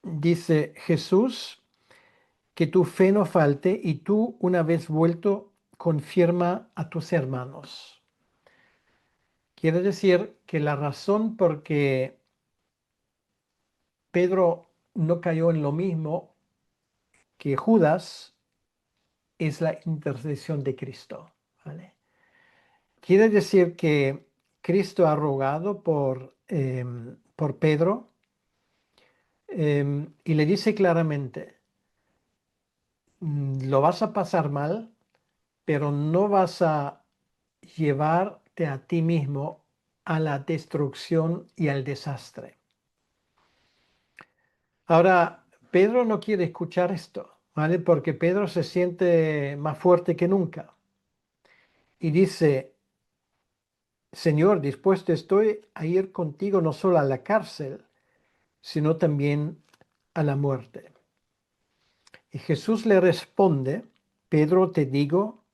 Speaker 1: dice Jesús, que tu fe no falte y tú, una vez vuelto, confirma a tus hermanos. Quiere decir que la razón por que Pedro no cayó en lo mismo que Judas es la intercesión de Cristo. ¿Vale? Quiere decir que Cristo ha rogado por Pedro y le dice claramente, lo vas a pasar mal, pero no vas a llevarte a ti mismo a la destrucción y al desastre. Ahora, Pedro no quiere escuchar esto, ¿vale? Porque Pedro se siente más fuerte que nunca y dice, Señor, dispuesto estoy a ir contigo no solo a la cárcel, sino también a la muerte. Y Jesús le responde, Pedro, te digo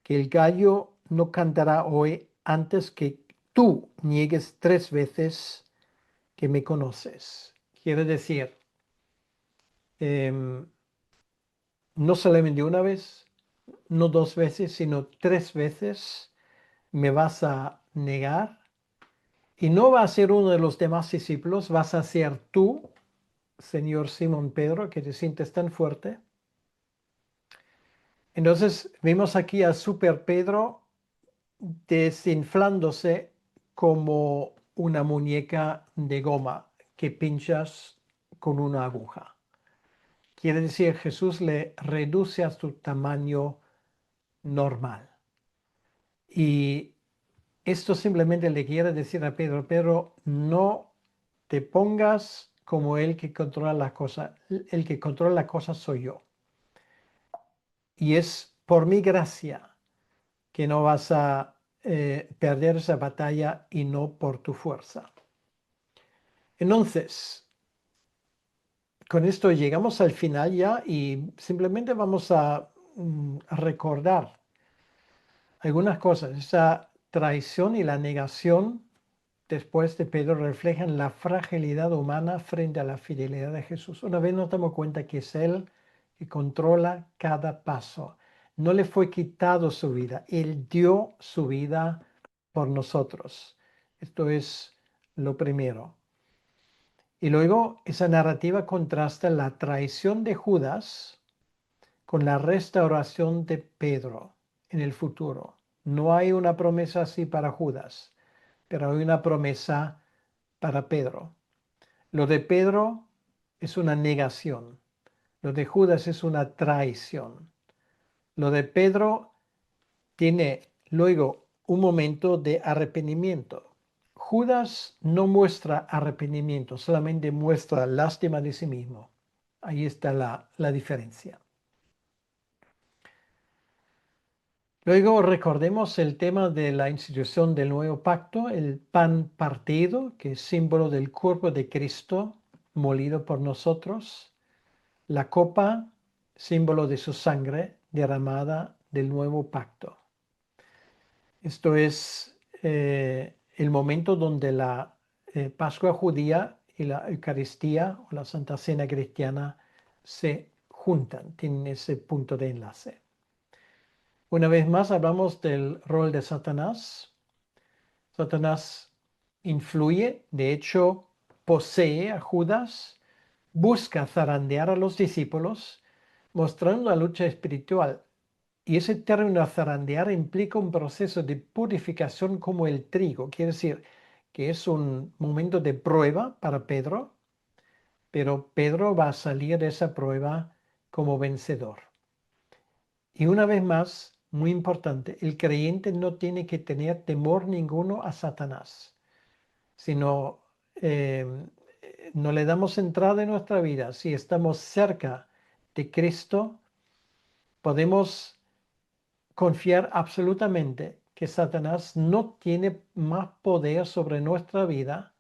Speaker 1: que el gallo no cantará hoy antes que tú niegues 3 veces que me conoces. Quiere decir, em, no solamente una vez, no 2 veces, sino 3 veces me vas a negar. Y no va a ser uno de los demás discípulos, vas a ser tú, Señor Simón Pedro, que te sientes tan fuerte. Entonces vimos aquí a Super Pedro desinflándose como una muñeca de goma que pinchas con una aguja. Quiere decir, Jesús le reduce a su tamaño normal. Y esto simplemente le quiere decir a Pedro, Pedro, no te pongas como el que controla las cosas. El que controla las cosas soy yo. Y es por mi gracia que no vas a perder esa batalla y no por tu fuerza. Entonces, con esto llegamos al final ya y simplemente vamos a recordar algunas cosas. Esa traición y la negación después de Pedro reflejan la fragilidad humana frente a la fidelidad de Jesús. Una vez nos damos cuenta que es Él que controla cada paso. No le fue quitado su vida, Él dio su vida por nosotros. Esto es lo primero. Y luego esa narrativa contrasta la traición de Judas con la restauración de Pedro en el futuro. No hay una promesa así para Judas, pero hay una promesa para Pedro. Lo de Pedro es una negación. Lo de Judas es una traición. Lo de Pedro tiene luego un momento de arrepentimiento. Judas no muestra arrepentimiento, solamente muestra lástima de sí mismo. Ahí está la diferencia. Luego recordemos el tema de la institución del nuevo pacto, el pan partido, que es símbolo del cuerpo de Cristo molido por nosotros, la copa, símbolo de su sangre derramada del nuevo pacto. Esto es el momento donde la Pascua judía y la Eucaristía o la Santa Cena cristiana se juntan, tienen ese punto de enlace. Una vez más hablamos del rol de Satanás. Satanás influye, de hecho posee a Judas, busca zarandear a los discípulos, mostrando la lucha espiritual. Y ese término zarandear implica un proceso de purificación como el trigo. Quiere decir que es un momento de prueba para Pedro, pero Pedro va a salir de esa prueba como vencedor. Y una vez más, muy importante. El creyente no tiene que tener temor ninguno a Satanás, sino no le damos entrada en nuestra vida. Si estamos cerca de Cristo, podemos confiar absolutamente que Satanás no tiene más poder sobre nuestra vida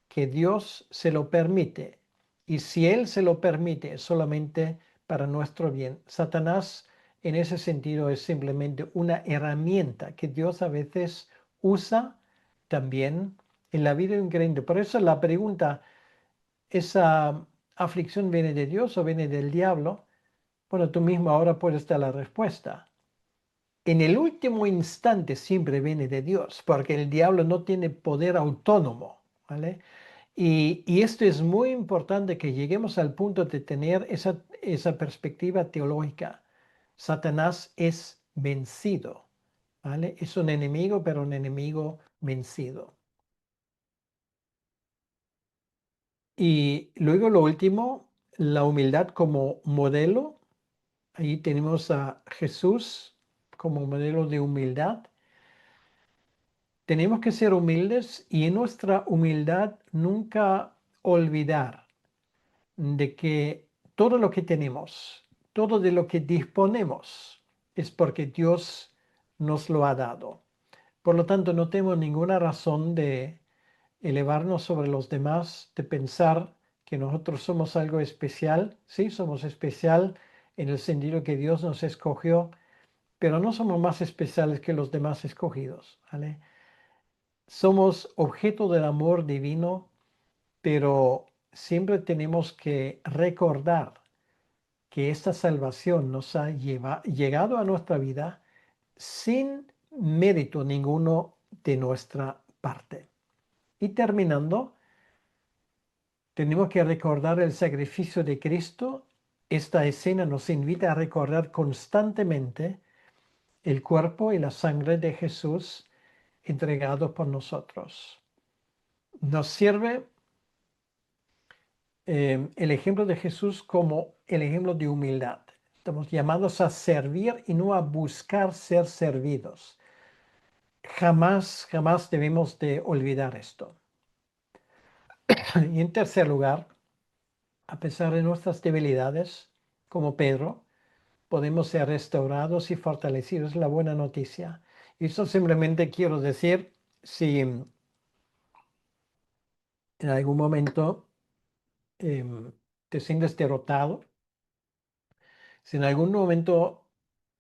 Speaker 1: que Dios se lo permite. Y si Él se lo permite, es solamente para nuestro bien. Satanás, en ese sentido, es simplemente una herramienta que Dios a veces usa también en la vida de un creyente. Por eso la pregunta, ¿esa aflicción viene de Dios o viene del diablo? Bueno, tú mismo ahora puedes dar la respuesta. En el último instante siempre viene de Dios, porque el diablo no tiene poder autónomo, ¿vale? Y esto es muy importante que lleguemos al punto de tener esa perspectiva teológica. Satanás es vencido, ¿vale? Es un enemigo, pero un enemigo vencido. Y luego lo último, la humildad como modelo. Ahí tenemos a Jesús como modelo de humildad. Tenemos que ser humildes y en nuestra humildad nunca olvidar de que todo lo que tenemos, todo de lo que disponemos, es porque Dios nos lo ha dado. Por lo tanto, no tenemos ninguna razón de elevarnos sobre los demás, de pensar que nosotros somos algo especial. Sí, somos especial en el sentido que Dios nos escogió, pero no somos más especiales que los demás escogidos, ¿vale? Somos objeto del amor divino, pero siempre tenemos que recordar que esta salvación nos ha llegado a nuestra vida sin mérito ninguno de nuestra parte. Y terminando, tenemos que recordar el sacrificio de Cristo. Esta escena nos invita a recordar constantemente el cuerpo y la sangre de Jesús entregados por nosotros. Nos sirve el ejemplo de Jesús como el ejemplo de humildad. Estamos llamados a servir y no a buscar ser servidos. Jamás, jamás debemos de olvidar esto. Y en tercer lugar, a pesar de nuestras debilidades, como Pedro, podemos ser restaurados y fortalecidos. Es la buena noticia. Y eso simplemente quiero decir, si en algún momento te sientes derrotado, si en algún momento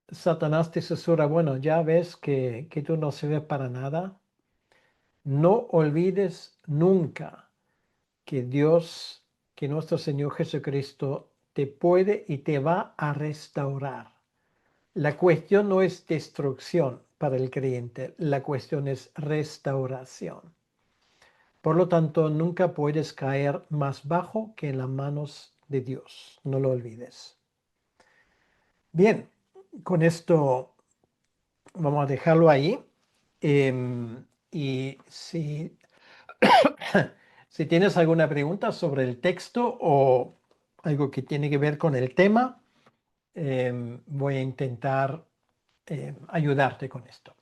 Speaker 1: Satanás te susurra, bueno, ya ves que tú no sirves para nada, no olvides nunca que Dios, que nuestro Señor Jesucristo te puede y te va a restaurar. La cuestión no es destrucción para el creyente, la cuestión es restauración. Por lo tanto, nunca puedes caer más bajo que en las manos de Dios. No lo olvides. Bien, con esto vamos a dejarlo ahí. Y si tienes alguna pregunta sobre el texto o algo que tiene que ver con el tema, voy a intentar ayudarte con esto.